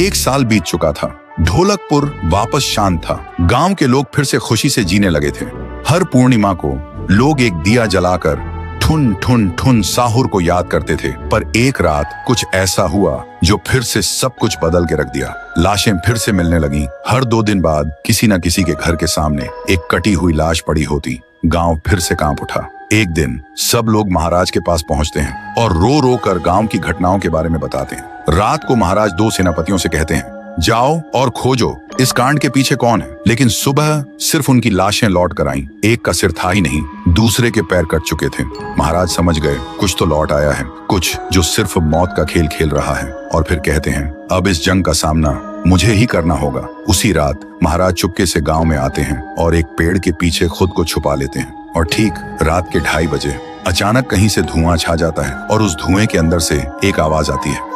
1 साल बीत चुका था। ढोलकपुर वापस शांत था। गांव के लोग फिर से खुशी से जीने लगे थे। हर पूर्णिमा को लोग एक दिया जलाकर ठुन ठुन ठुन साहुर को याद करते थे। पर एक रात कुछ ऐसा हुआ जो फिर से सब कुछ बदल के रख दिया। लाशें फिर से मिलने लगी। हर 2 दिन बाद किसी न किसी के घर के सामने एक कटी हुई लाश पड़ी होती। गांव फिर से कांप उठा। एक दिन सब लोग महाराज के पास पहुंचते हैं और रो रो कर गांव की घटनाओं के बारे में बताते हैं। रात को महाराज 2 सेनापतियों से कहते हैं, जाओ और खोजो इस कांड के पीछे कौन है। लेकिन सुबह सिर्फ उनकी लाशें लौट कर आईं। एक का सिर था ही नहीं, दूसरे के पैर कट चुके थे। महाराज समझ गए कुछ तो लौट आया है, कुछ जो सिर्फ मौत का खेल खेल रहा है। और फिर कहते हैं, अब इस जंग का सामना मुझे ही करना होगा। उसी रात महाराज चुपके से गांव में आते हैं और एक पेड़ के पीछे खुद को छुपा लेते हैं। और ठीक रात के 2:30 बजे अचानक कहीं से धुआं छा जाता है और उस धुएं के अंदर से एक आवाज आती है,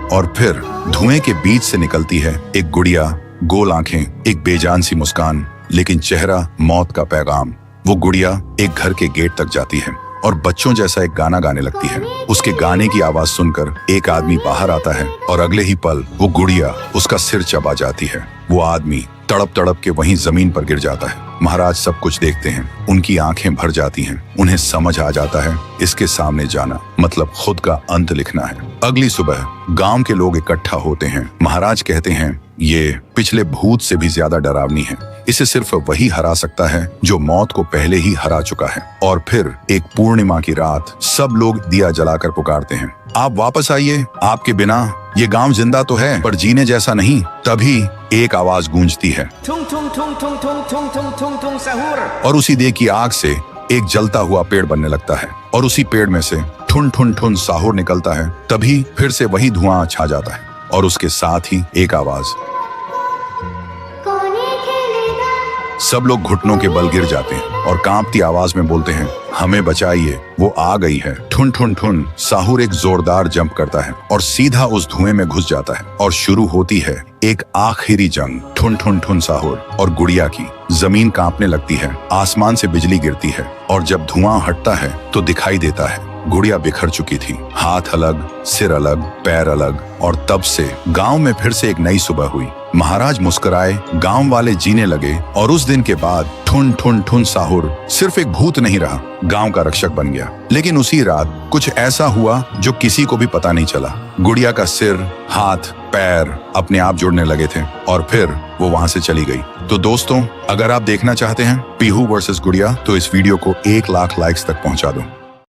और फिर धुएं के बीच से निकलती है एक गुड़िया, गोल आंखें, एक बेजान सी मुस्कान, लेकिन चेहरा मौत का पैगाम। वो गुड़िया एक घर के गेट तक जाती है और बच्चों जैसा एक गाना गाने लगती है। उसके गाने की आवाज सुनकर एक आदमी बाहर आता है और अगले ही पल वो गुड़िया उसका सिर चबा जाती है। वो आदमी तड़प तड़प के वहीं जमीन पर गिर जाता है। महाराज सब कुछ देखते हैं। उनकी आंखें भर जाती हैं। उन्हें समझ आ जाता है इसके सामने जाना मतलब खुद का अंत लिखना है। अगली सुबह गांव के लोग इकट्ठा होते हैं। महाराज कहते हैं, ये पिछले भूत से भी ज्यादा डरावनी है। इसे सिर्फ वही हरा सकता है जो मौत को पहले ही हरा चुका है। और फिर एक पूर्णिमा की रात सब लोग दिया जलाकर पुकारते हैं, आप वापस आइए, आपके बिना ये गांव जिंदा तो है पर जीने जैसा नहीं। तभी एक आवाज गूंजती है और उसी देह की आग से एक जलता हुआ पेड़ बनने लगता है और उसी पेड़ में से ठुन ठुन ठुन साहुर निकलता है। तभी फिर से वही धुआं छा जाता है और उसके साथ ही एक आवाज। सब लोग घुटनों के बल गिर जाते हैं और कांपती आवाज में बोलते हैं, हमें बचाइए, वो आ गई है। ठुन ठुन ठुन साहुर एक जोरदार जंप करता है और सीधा उस धुएं में घुस जाता है और शुरू होती है एक आखिरी जंग। ठुन ठुन ठुन साहुर और गुड़िया की। जमीन कांपने लगती है, आसमान से बिजली गिरती है और जब धुआं हटता है तो दिखाई देता है गुड़िया बिखर चुकी थी। हाथ अलग, सिर अलग, पैर अलग। और तब से गांव में फिर से एक नई सुबह हुई। महाराज मुस्कुराए, गांव वाले जीने लगे और उस दिन के बाद ठुन ठुन ठुन साहुर सिर्फ एक भूत नहीं रहा, गांव का रक्षक बन गया। लेकिन उसी रात कुछ ऐसा हुआ जो किसी को भी पता नहीं चला। गुड़िया का सिर, हाथ, पैर अपने आप जुड़ने लगे थे और फिर वो वहां से चली गई। तो दोस्तों, अगर आप देखना चाहते हैं पीहू वर्सेस गुड़िया तो इस वीडियो को 1 लाख लाइक्स तक पहुंचा दो।